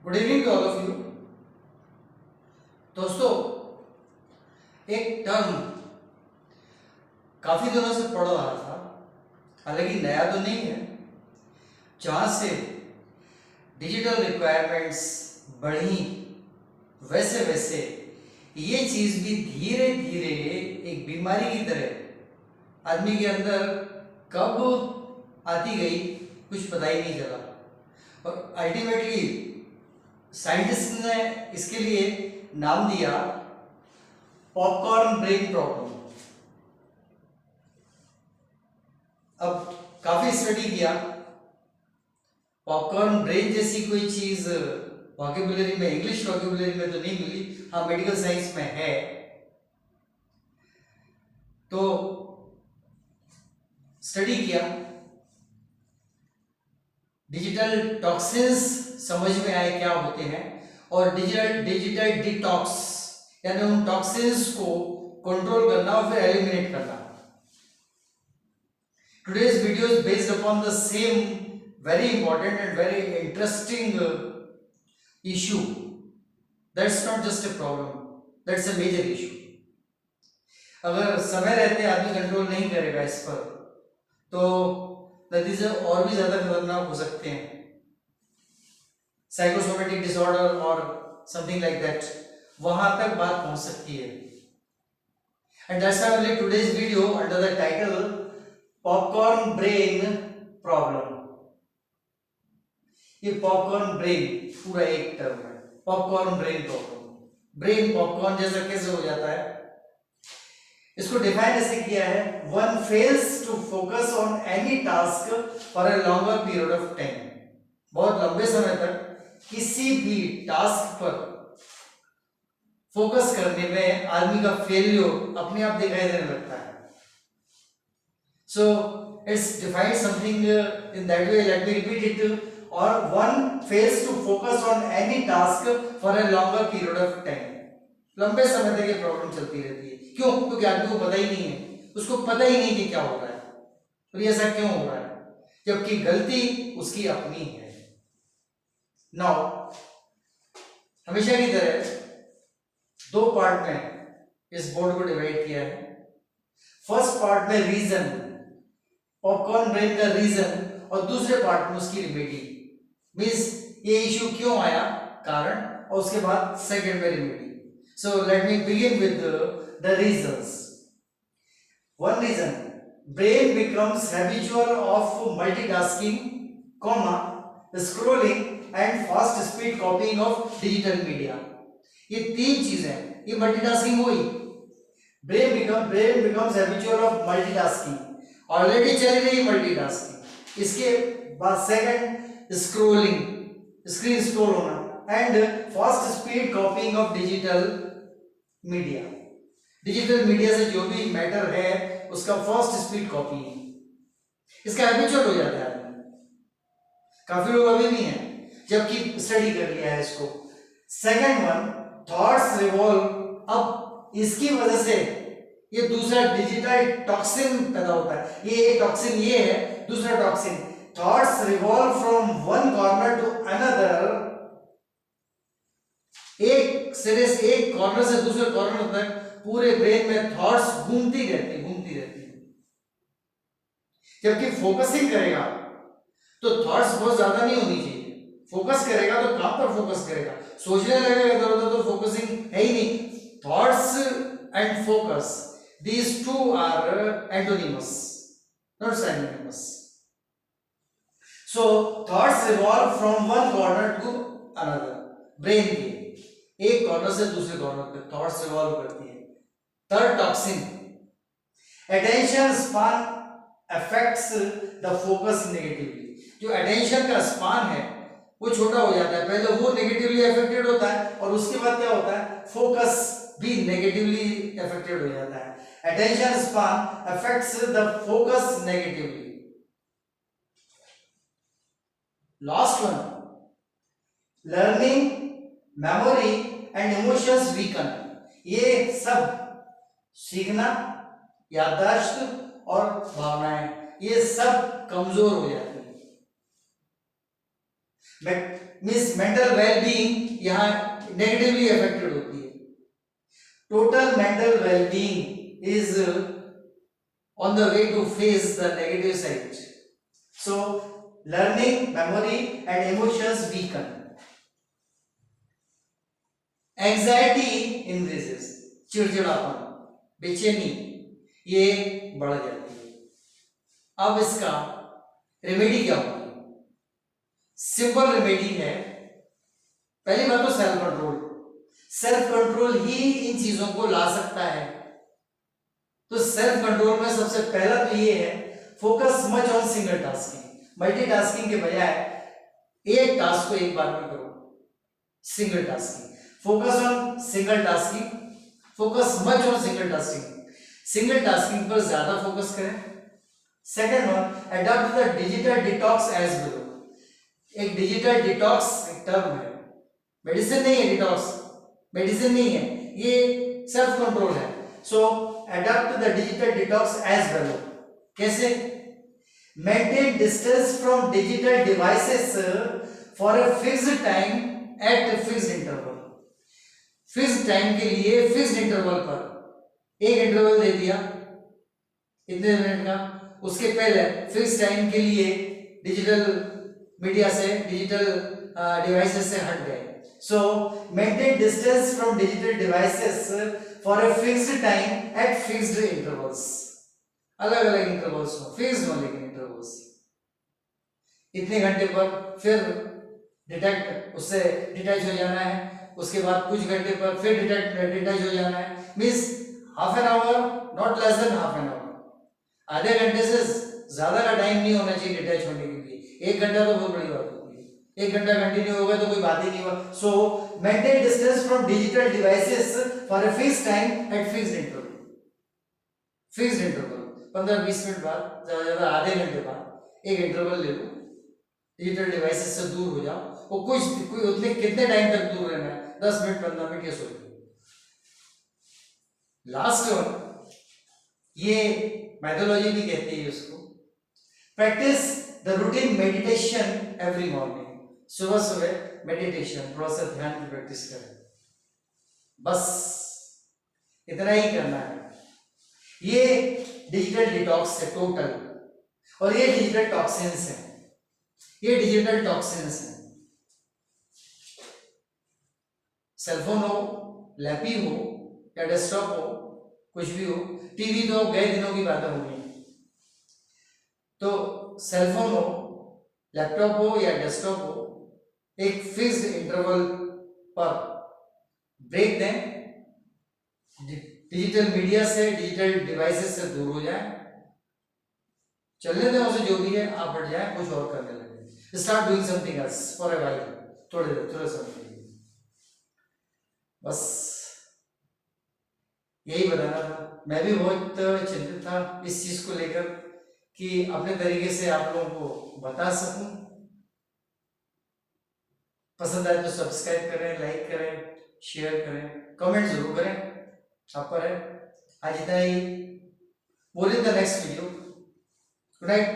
Good evening to all of you. दोस्तों, एक term काफी दिनों से पढ़ रहा था, हालांकि नया तो नहीं है। जहां से डिजिटल रिक्वायरमेंट्स बढ़ी वैसे वैसे ये चीज भी धीरे धीरे एक बीमारी की तरह आदमी के अंदर कब आती गई कुछ पता ही नहीं चला, और अल्टीमेटली साइंटिस्ट ने इसके लिए नाम दिया पॉपकॉर्न ब्रेन प्रॉब्लम। अब काफी स्टडी किया, पॉपकॉर्न ब्रेन जैसी कोई चीज वोकैबुलरी में, इंग्लिश वोकैबुलरी में तो नहीं मिली, हाँ मेडिकल साइंस में है। तो स्टडी किया, डिजिटल टॉक्सिन्स समझ में आए क्या होते हैं, और डिजिटल डिटॉक्स यानी उन टॉक्सिन्स को कंट्रोल करना और फिर एलिमिनेट करना। Today's video is based upon the same very important and very interesting issue. That's not just a problem, that's a major issue. अगर समय रहते आदमी कंट्रोल नहीं करेगा इस पर तो नतीजे और भी ज्यादा खतरनाक हो सकते हैं, साइकोसोमेटिक डिसऑर्डर और समथिंग लाइक दैट, वहां तक बात पहुंच सकती है। And that's why we made today's video under the title popcorn brain problem. ये पॉपकॉर्न ब्रेन पूरा एक टर्म है, popcorn brain problem. Brain popcorn जैसा कैसे हो जाता है, इसको डिफाइन ऐसे किया है, one fails to focus on any task for a longer period of time. बहुत लंबे समय तक किसी भी टास्क पर फोकस करने में आदमी का फेल्योर अपने आप दिखाई देने लगता है। So it's defined something in that way. Let me repeat it. Or one fails to focus on any task for a longer period of time. लंबे समय तक ये प्रॉब्लम चलती रहती है। क्यों? क्योंकि आदमी को पता ही नहीं है, उसको पता ही नहीं कि क्या हो रहा है और ये ऐसा क्यों हो रहा है, जबकि गलती उसकी अपनी है। नाउ हमेशा की तरह दो पार्ट में इस बोर्ड को डिवाइड किया है। फर्स्ट पार्ट में रीजन, पॉपकॉर्न ब्रेन का रीजन, और दूसरे पार्ट में उसकी रेमेडी, मींस ये इश्यू क्यों आया, कारण, और उसके बाद सेकंड में remedy. So let me begin with the reasons. One reason, brain becomes habitual of multitasking, scrolling and fast speed copying of digital media. ये तीन चीजें, ये मल्टीटास्किंग हुई। Brain becomes habitual of multitasking, already चल रही multitasking, इसके बाद second scrolling, screen scroll होना, and fast speed copying of digital media. Digital media से जो भी मैटर है उसका फास्ट स्पीड कॉपी, इसका हैबिचुअल हो जाता है। काफी लोग अभी भी हैं, जबकि स्टडी कर लिया है इसको। सेकंड वन, थॉट्स रिवॉल्व, अब इसकी वजह से ये दूसरा डिजिटल टॉक्सिन पैदा होता है। ये एक टॉक्सिन ये है, दूसरा toxin, thoughts revolve from one corner to another, एक सिरे से, एक कॉर्नर से दूसरे कॉर्नर तक पूरे ब्रेन में थॉट्स घूमती रहती है। जबकि फोकसिंग करेगा तो थॉट्स बहुत ज्यादा नहीं होनी चाहिए, फोकस करेगा तो काम पर फोकस करेगा, सोचने लगेगा इधर उधर तो फोकसिंग है ही नहीं। Thoughts and focus, these two are antonymous, not synonymous. So thoughts revolve from one corner to another. brain के एक कॉर्नर से दूसरे कॉर्नर तक थॉट्स रिवॉल्व करती है। Third toxin, attention span affects the focus negatively. जो attention का span है वो छोटा हो जाता है, पहले वो नेगेटिवली अफेक्टेड होता है और उसके बाद क्या होता है, फोकस भी नेगेटिवली अफेक्टेड हो जाता है। Attention span affects the focus negatively. Last one, learning, memory and emotions weaken. ये सब सीखना, याददाश्त और भावनाएं, ये सब कमजोर हो जाती है। मीन्स मेंटल वेलबींग यहाँ नेगेटिवली अफेक्टेड होती है। Total mental wellbeing is on the way to face the negative side. So learning, memory and emotions weaken. Anxiety increases. चिड़चिड़ापन, बेचैनी ये बढ़ जाती है। अब इसका रेमेडी क्या होगी? सिंपल रेमेडी है, पहली बात तो सेल्फ कंट्रोल। सेल्फ कंट्रोल ही इन चीजों को ला सकता है। तो सेल्फ कंट्रोल में सबसे पहला तो ये है, focus much on single tasking. Multitasking के बजाय एक टास्क को एक बार में करो, single tasking. Focus on single tasking, focus much on single tasking. Single tasking पर ज्यादा फोकस करें। Second one, adopt the digital detox as below. एक डिजिटल डिटॉक्स एक टर्म है, मेडिसिन नहीं है। डिटॉक्स मेडिसिन नहीं है, ये सेल्फ कंट्रोल है। So adopt the digital detox as well. कैसे? Maintain distance from digital devices for a fixed time at fixed interval. Fixed time के लिए फिक्स्ड इंटरवल पर एक इंटरवल दे दिया इतने मिनट का, उसके पहले फिक्स्ड टाइम के लिए डिजिटल मीडिया से, डिजिटल डिवाइसेस से हट गए। So maintain distance from digital devices for a fixed time at fixed intervals. अलग अलग इंटरवल्स हो, फिक्स्ड हो लेकिन इंटरवल्स। इतने घंटे पर फिर डिटेक्ट, उससे डिटैच हो जाना है, उसके बाद कुछ घंटे पर फिर डिटैच हो जाना है। Means half an hour, not less than half an hour. आधे घंटे से ज्यादा का टाइम नहीं होना चाहिए डिटैच होने के लिए। एक घंटा तो बहुत बड़ी बात होती है। एक घंटा कंटिन्यू होगा तो कोई बात ही नहीं हुआ। So maintain distance from digital devices for a fixed time at fixed interval. Fixed interval 15-20 minute बाद, ज्यादा ज्यादा आधे घंटे बाद एक इंटरवल ले लो, डिजिटल डिवाइसेस से दूर हो जाओ। वो कोई उतने कितने टाइम तक दूर रहना है? 10 मिनट, 15 मिनट, ये सोचो। लास्ट वन, ये मैथोलॉजी भी कहती है उसको, practice the routine meditation every morning. सुबह सुबह मेडिटेशन, थोड़ा सा ध्यान की प्रैक्टिस करें। बस इतना ही करना है। ये डिजिटल डिटॉक्स है टोटल, और ये डिजिटल टॉक्सिन्स है। ये डिजिटल टॉक्सिन्स है। सेलफोन हो, लैपी हो या डेस्कटॉप हो, कुछ भी हो, टीवी तो गए दिनों की बातें हो गई। तो सेलफोन हो, लैपटॉप हो या डेस्कटॉप हो, एक फिक्स्ड इंटरवल पर ब्रेक दें, डिजिटल मीडिया से, डिजिटल डिवाइसेस से दूर हो जाए, चलने दें उसे, जो भी है आप हट जाए, कुछ और करने लगे। Start doing something else for a while, थोड़े समय के लिए। बस यही बताना था। मैं भी बहुत चिंतित था इस चीज को लेकर कि अपने तरीके से आप लोगों को बता सकूं। पसंद आए तो सब्सक्राइब करें, लाइक करें, शेयर करें, कमेंट जरूर करें, आप पर है। आज इतना ही, बोल in the next video. Good night.